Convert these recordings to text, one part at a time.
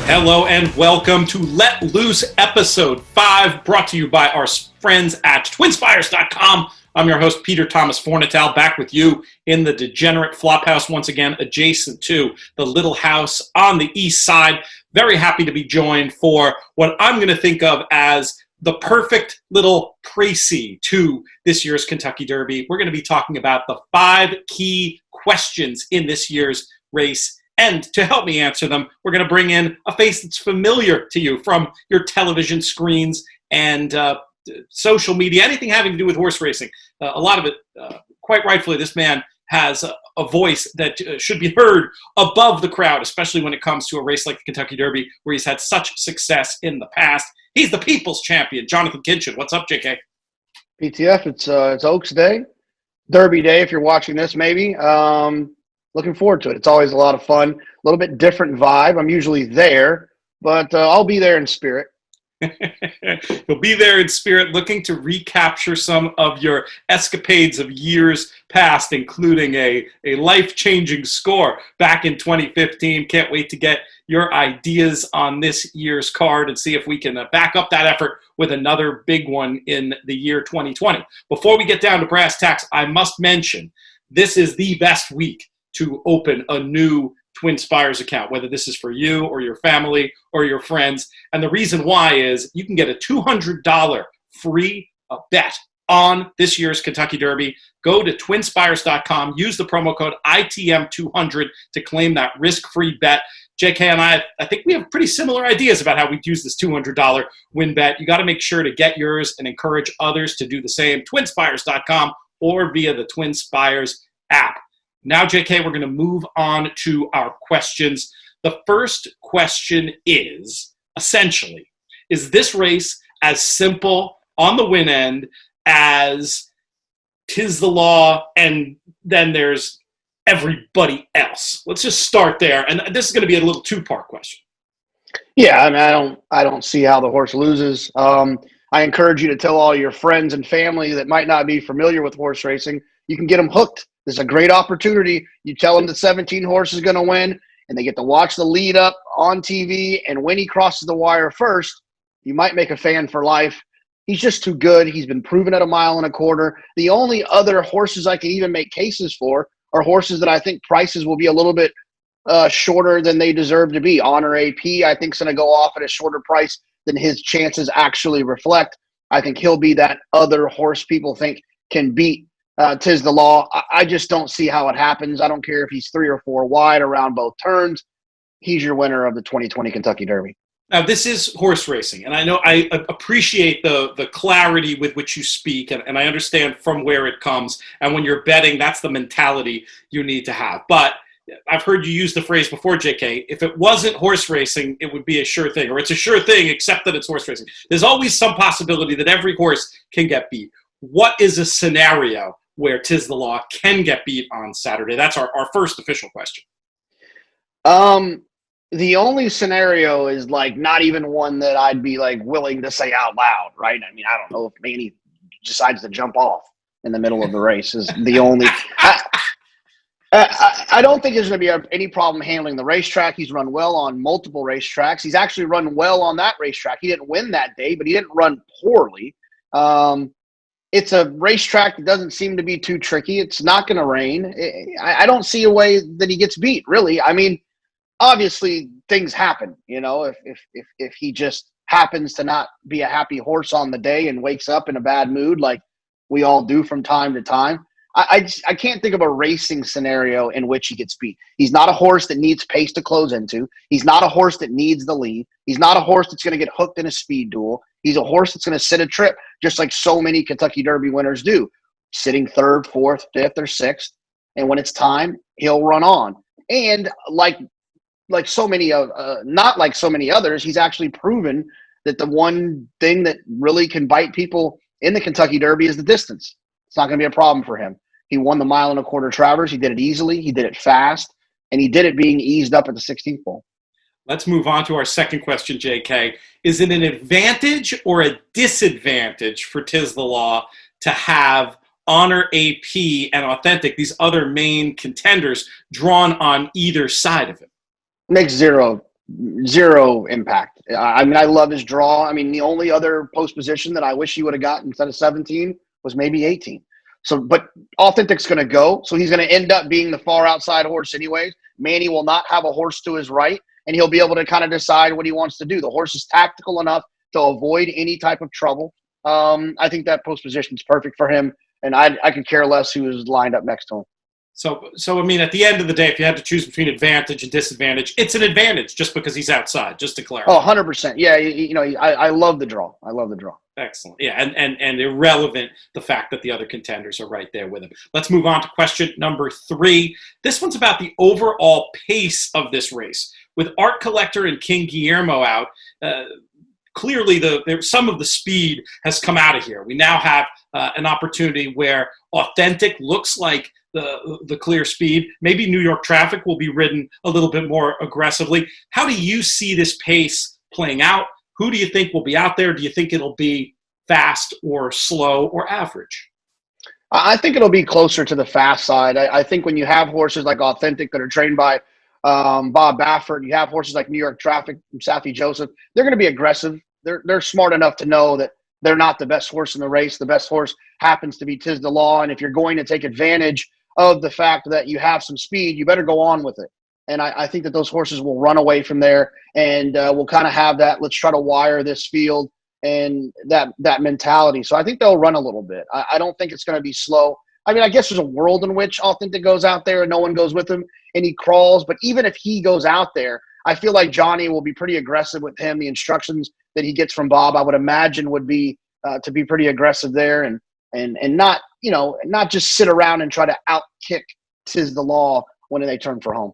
Hello and welcome to Let Loose episode 5, brought to you by our friends at TwinSpires.com. I'm your host, Peter Thomas Fornatal, back with you in the degenerate Flophouse once again, adjacent to the Little House on the east side. Very happy to be joined for what I'm going to think of as the perfect little précis to this year's Kentucky Derby. We're going to be talking about the 5 key questions in this year's race. And to help me answer them, we're going to bring in a face that's familiar to you from your television screens and social media, anything having to do with horse racing. A lot of it, quite rightfully, this man has a voice that should be heard above the crowd, especially when it comes to a race like the Kentucky Derby, where he's had such success in the past. He's the people's champion, Jonathan Kinchin. What's up, JK? PTF, it's Oaks Day, Derby Day if you're watching this maybe. Looking forward to it. It's always a lot of fun. A little bit different vibe. I'm usually there, but I'll be there in spirit. You'll be there in spirit, looking to recapture some of your escapades of years past, including a life-changing score back in 2015. Can't wait to get your ideas on this year's card and see if we can back up that effort with another big one in the year 2020. Before we get down to brass tacks, I must mention this is the best week to open a new TwinSpires account, whether this is for you or your family or your friends. And the reason why is you can get a $200 free bet on this year's Kentucky Derby. Go to TwinSpires.com, use the promo code ITM200 to claim that risk-free bet. JK and I think we have pretty similar ideas about how we'd use this $200 win bet. You got to make sure to get yours and encourage others to do the same. TwinSpires.com or via the TwinSpires app. Now, JK, we're going to move on to our questions. The first question is, essentially, is this race as simple on the win end as Tis the Law and then there's everybody else? Let's just start there. And this is going to be a little two-part question. Yeah, I mean, I don't see how the horse loses. I encourage you to tell all your friends and family that might not be familiar with horse racing, you can get them hooked. This is a great opportunity. You tell them the 17 horse is going to win, and they get to watch the lead up on TV. And when he crosses the wire first, you might make a fan for life. He's just too good. He's been proven at 1.25 miles. The only other horses I can even make cases for are horses that I think prices will be a little bit shorter than they deserve to be. Honor AP, I think, is going to go off at a shorter price than his chances actually reflect. I think he'll be that other horse people think can beat Tis the Law. I just don't see how it happens. I don't care if he's 3 or 4 wide around both turns. He's your winner of the 2020 Kentucky Derby. Now, this is horse racing, and I know I appreciate the clarity with which you speak, and I understand from where it comes. And when you're betting, that's the mentality you need to have. But I've heard you use the phrase before, JK, if it wasn't horse racing, it would be a sure thing, or it's a sure thing except that it's horse racing. There's always some possibility that every horse can get beat. What is a scenario where Tis the Law can get beat on Saturday? That's our first official question. The only scenario is like not even one that I'd be like willing to say out loud, right? I mean, I don't know if Manny decides to jump off in the middle of the race is the only. I don't think there's going to be any problem handling the racetrack. He's run well on multiple racetracks. He's actually run well on that racetrack. He didn't win that day, but he didn't run poorly. It's a racetrack that doesn't seem to be too tricky. It's not going to rain. I don't see a way that he gets beat, really. I mean, obviously things happen, you know, if he just happens to not be a happy horse on the day and wakes up in a bad mood like we all do from time to time. I can't think of a racing scenario in which he gets beat. He's not a horse that needs pace to close into. He's not a horse that needs the lead. He's not a horse that's going to get hooked in a speed duel. He's a horse that's going to sit a trip, just like so many Kentucky Derby winners do, sitting 3rd, 4th, 5th, or 6th. And when it's time, he'll run on. And like so many not like so many others, he's actually proven that the one thing that really can bite people in the Kentucky Derby is the distance. It's not going to be a problem for him. He won the 1.25 mile Travers. He did it easily. He did it fast. And he did it being eased up at the 16th hole. Let's move on to our second question, JK. Is it an advantage or a disadvantage for Tis the Law to have Honor AP and Authentic, these other main contenders, drawn on either side of it? Makes zero Zero impact. I mean, I love his draw. I mean, the only other post position that I wish he would have gotten instead of 17 was maybe 18. So, but Authentic's going to go. So he's going to end up being the far outside horse anyways. Manny will not have a horse to his right, and he'll be able to kind of decide what he wants to do. The horse is tactical enough to avoid any type of trouble. I think that post position is perfect for him, and I could care less who is lined up next to him. So I mean, at the end of the day, if you had to choose between advantage and disadvantage, it's an advantage just because he's outside, just to clarify. Oh, 100%. Yeah, I love the draw. I love the draw. Excellent. Yeah, and irrelevant the fact that the other contenders are right there with him. Let's move on to question number 3. This one's about the overall pace of this race. With Art Collector and King Guillermo out, clearly some of the speed has come out of here. We now have an opportunity where Authentic looks like the clear speed. Maybe New York Traffic will be ridden a little bit more aggressively. How do you see this pace playing out? Who do you think will be out there? Do you think it'll be fast or slow or average? I think it'll be closer to the fast side. I think when you have horses like Authentic that are trained by Bob Baffert, you have horses like New York Traffic from Safi Joseph, they're going to be aggressive. They're smart enough to know that they're not the best horse in the race. The best horse happens to be Tiz the Law. And if you're going to take advantage of the fact that you have some speed, you better go on with it. And I think that those horses will run away from there, and we'll kind of have that, let's try to wire this field and that mentality. So I think they'll run a little bit. I don't think it's going to be slow. I mean, I guess there's a world in which Authentic goes out there and no one goes with him and he crawls. But even if he goes out there, I feel like Johnny will be pretty aggressive with him. The instructions that he gets from Bob, I would imagine, would be to be pretty aggressive there and not, not just sit around and try to outkick Tiz the Law when they turn for home.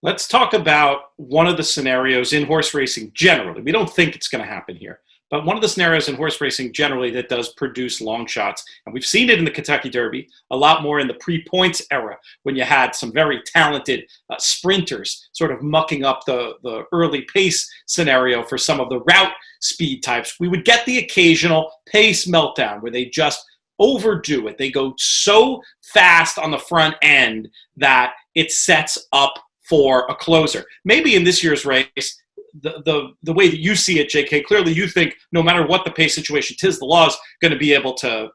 Let's talk about one of the scenarios in horse racing generally. We don't think it's going to happen here, but one of the scenarios in horse racing generally that does produce long shots, and we've seen it in the Kentucky Derby, a lot more in the pre-points era when you had some very talented sprinters sort of mucking up the early pace scenario for some of the route speed types. We would get the occasional pace meltdown where they just overdo it. They go so fast on the front end that it sets up for a closer. Maybe in this year's race, the way that you see it, JK, clearly you think no matter what the pace situation, Tiz the Law is going to be able to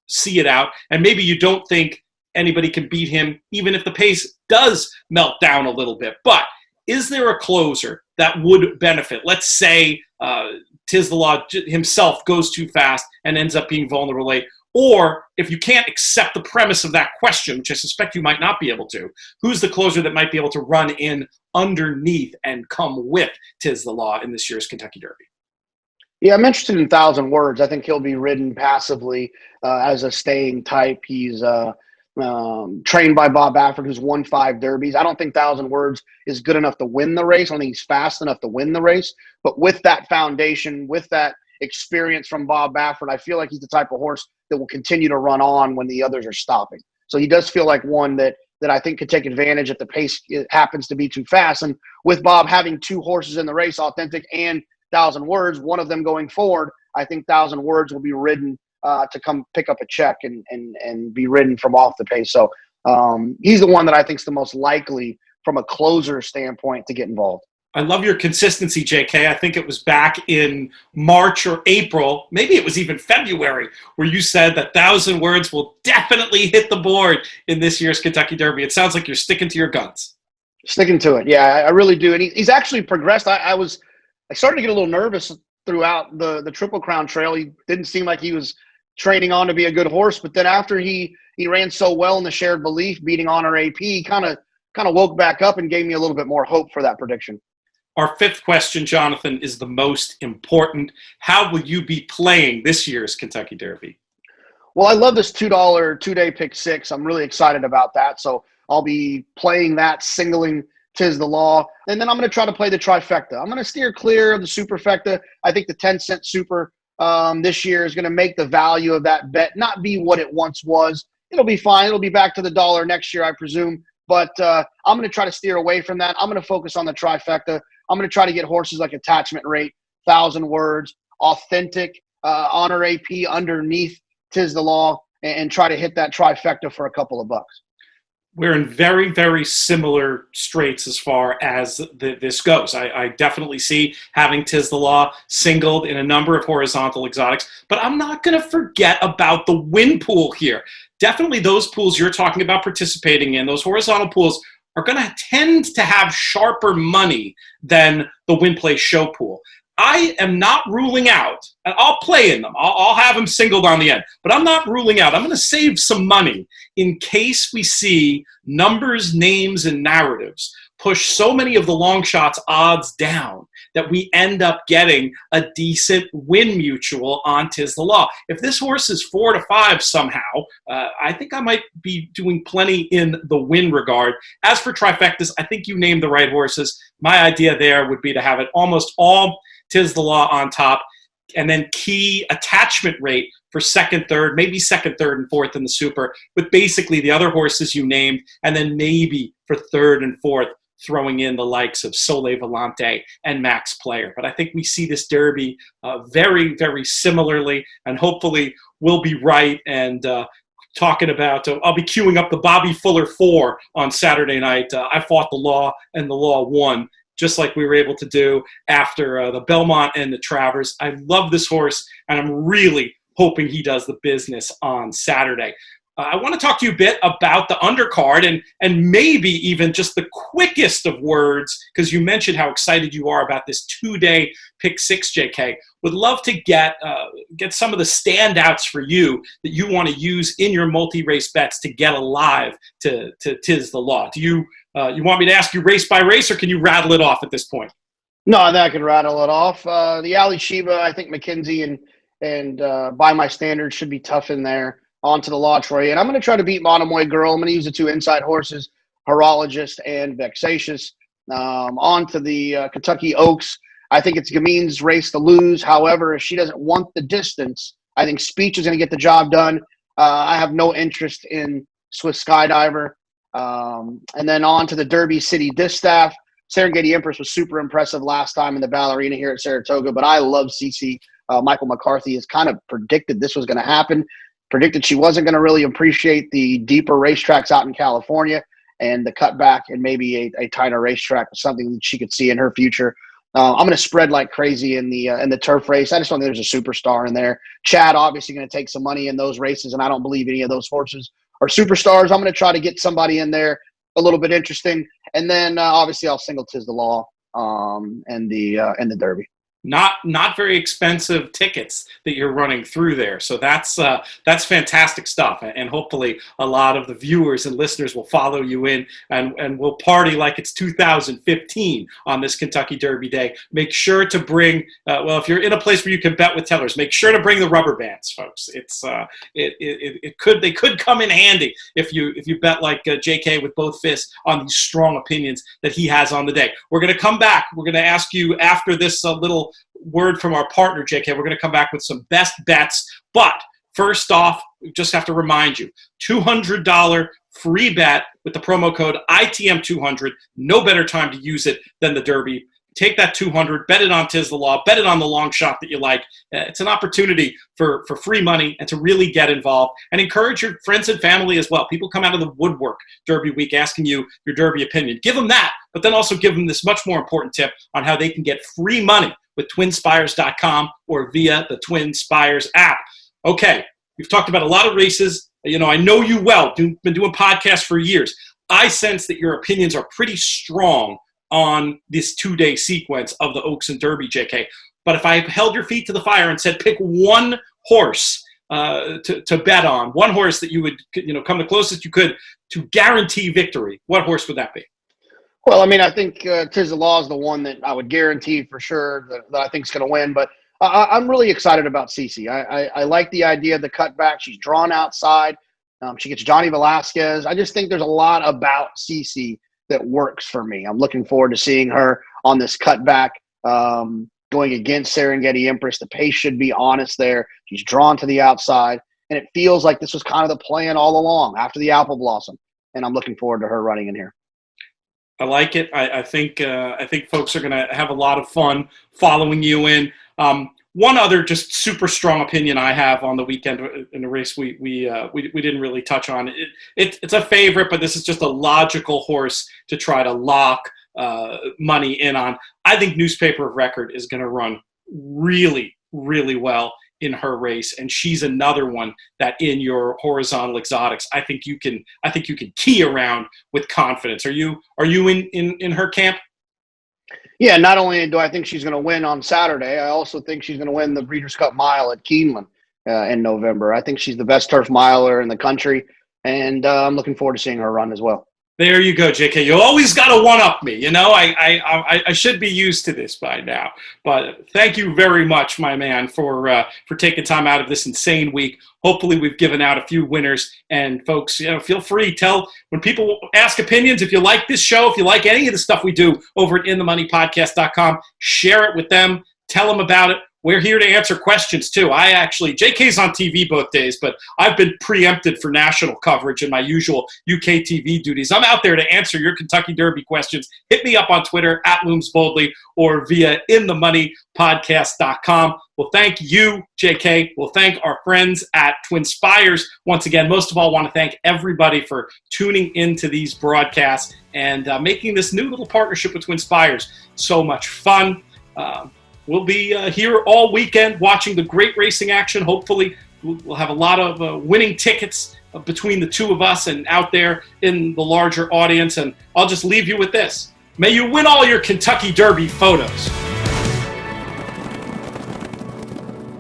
see it out. And maybe you don't think anybody can beat him even if the pace does melt down a little bit. But is there a closer that would benefit? Let's say Tiz the Law himself goes too fast and ends up being vulnerable late. Or if you can't accept the premise of that question, which I suspect you might not be able to, who's the closer that might be able to run in underneath and come with Tiz the Law in this year's Kentucky Derby? Yeah, I'm interested in 1,000 Words. I think he'll be ridden passively as a staying type. He's trained by Bob Baffert, who's won 5 derbies. I don't think 1,000 Words is good enough to win the race. I don't think he's fast enough to win the race. But with that foundation, with that experience from Bob Baffert, I feel like he's the type of horse that will continue to run on when the others are stopping. So he does feel like one that I think could take advantage if the pace happens to be too fast. And with Bob having 2 horses in the race, Authentic and 1,000 Words, one of them going forward, I think 1,000 Words will be ridden to come pick up a check and be ridden from off the pace. So he's the one that I think is the most likely from a closer standpoint to get involved. I love your consistency, JK. I think it was back in March or April, maybe it was even February, where you said that 1,000 Words will definitely hit the board in this year's Kentucky Derby. It sounds like you're sticking to your guns. Sticking to it. Yeah, I really do. And he's actually progressed. I started to get a little nervous throughout the Triple Crown Trail. He didn't seem like he was training on to be a good horse. But then after he ran so well in the Shared Belief, beating Honor AP, he kind of woke back up and gave me a little bit more hope for that prediction. Our 5th question, Jonathan, is the most important. How will you be playing this year's Kentucky Derby? Well, I love this $2 2-day pick 6. I'm really excited about that. So I'll be playing that, singling Tiz the Law. And then I'm going to try to play the trifecta. I'm going to steer clear of the superfecta. I think the 10-cent super this year is going to make the value of that bet not be what it once was. It'll be fine. It'll be back to the dollar next year, I presume. But I'm going to try to steer away from that. I'm going to focus on the trifecta. I'm going to try to get horses like Attachment Rate, 1,000 Words, Authentic, Honor AP underneath Tiz the Law, and try to hit that trifecta for a couple of bucks. we're in very, very similar straits as far as this goes. I definitely see having Tiz the Law singled in a number of horizontal exotics, but I'm not going to forget about the win pool here. Definitely those pools you're talking about participating in, those horizontal pools, are going to tend to have sharper money than the win play show pool. I am not ruling out, and I'll play in them. I'll have them singled on the end, but I'm not ruling out. I'm going to save some money in case we see numbers, names, and narratives push so many of the long shots odds down that we end up getting a decent win mutual on Tiz the Law. If this horse is 4 to 5 somehow, I think I might be doing plenty in the win regard. As for trifectas, I think you named the right horses. My idea there would be to have it almost all Tiz the Law on top, and then key attachment rate for second, third, maybe second, third, and fourth in the super, with basically the other horses you named, and then maybe for third and fourth, throwing in the likes of Sole Volante and Max Player. But I think we see this Derby very, very similarly, and hopefully we'll be right. And talking about, I'll be queuing up the Bobby Fuller 4 on Saturday night. I fought the Law, and the Law won, just like we were able to do after the Belmont and the Travers. I love this horse, and I'm really hoping he does the business on Saturday. I want to talk to you a bit about the undercard and maybe even just the quickest of words, because you mentioned how excited you are about this 2-day pick 6, JK. Would love to get some of the standouts for you that you want to use in your multi-race bets to get alive to Tiz the Law. Do you want me to ask you race by race, or can you rattle it off at this point? No, I think I can rattle it off. The Ali Sheba, I think McKenzie and by my standards should be tough in there. Onto the Law, Troy. And I'm going to try to beat Monomoy Girl. I'm going to use the 2 inside horses, Horologist and Vexatious. On to the Kentucky Oaks. I think it's Gamin's race to lose. However, if she doesn't want the distance, I think Speech is going to get the job done. I have no interest in Swiss Skydiver. And then on to the Derby City Distaff. Serengeti Empress was super impressive last time in the Ballerina here at Saratoga, but I love CC. Michael McCarthy has kind of predicted this was going to happen. Predicted she wasn't going to really appreciate the deeper racetracks out in California, and the cutback and maybe a tighter racetrack was something that she could see in her future. I'm going to spread like crazy in the turf race. I just don't think there's a superstar in there. Chad obviously going to take some money in those races, and I don't believe any of those horses are superstars. I'm going to try to get somebody in there a little bit interesting, and then obviously I'll single Tiz the Law and the Derby. Not very expensive tickets that you're running through there. So that's fantastic stuff. And hopefully a lot of the viewers and listeners will follow you in and will party like it's 2015 on this Kentucky Derby day. Make sure to bring, if you're in a place where you can bet with tellers, make sure to bring the rubber bands, folks. They could come in handy if you bet like JK with both fists on these strong opinions that he has on the day. We're going to come back. We're going to ask you after this little word from our partner, JK. We're going to come back with some best bets. But first off, we just have to remind you, $200 free bet with the promo code ITM200. No better time to use it than the Derby. Take that $200, bet it on Tiz the Law, bet it on the long shot that you like. It's an opportunity for free money and to really get involved, and encourage your friends and family as well. People come out of the woodwork Derby week asking you your Derby opinion. Give them that, but then also give them this much more important tip on how they can get free money with TwinSpires.com or via the TwinSpires app. Okay, we've talked about a lot of races. I know you well. Been doing podcasts for years. I sense that your opinions are pretty strong on this 2-day sequence of the Oaks and Derby, JK. But if I held your feet to the fire and said pick one horse to bet on, one horse that you would come the closest you could to guarantee victory, what horse would that be? Well, I mean, I think Tiz the Law is the one that I would guarantee for sure that I think is going to win. But I'm really excited about Cece. I like the idea of the cutback. She's drawn outside. She gets Johnny Velasquez. I just think there's a lot about Cece that works for me. I'm looking forward to seeing her on this cutback going against Serengeti Empress. The pace should be honest there. She's drawn to the outside, and it feels like this was kind of the plan all along after the apple blossom. And I'm looking forward to her running in here. I like it. I think folks are going to have a lot of fun following you in. one other just super strong opinion I have on the weekend in the race we didn't really touch on. It's a favorite, but this is just a logical horse to try to lock money in on. I think Newspaper of Record is going to run really, really well in her race, and she's another one that in your horizontal exotics, I think you can key around with confidence. Are you in her camp? Yeah, not only do I think she's going to win on Saturday, I also think she's going to win the Breeders' Cup Mile at Keeneland in November. I think she's the best turf miler in the country, and I'm looking forward to seeing her run as well. There you go, JK. You always got to one-up me. You know, I should be used to this by now. But thank you very much, my man, for taking time out of this insane week. Hopefully we've given out a few winners. And folks, feel free. Tell when people ask opinions, if you like this show, if you like any of the stuff we do over at InTheMoneyPodcast.com, share it with them. Tell them about it. We're here to answer questions, too. JK's on TV both days, but I've been preempted for national coverage in my usual UK TV duties. I'm out there to answer your Kentucky Derby questions. Hit me up on Twitter, @LoomsBoldly, or via InTheMoneyPodcast.com. Well, thank you, JK. We'll thank our friends at TwinSpires. Once again, most of all, I want to thank everybody for tuning into these broadcasts and making this new little partnership with TwinSpires so much fun. We'll be here all weekend watching the great racing action. Hopefully, we'll have a lot of winning tickets between the two of us and out there in the larger audience. And I'll just leave you with this. May you win all your Kentucky Derby photos.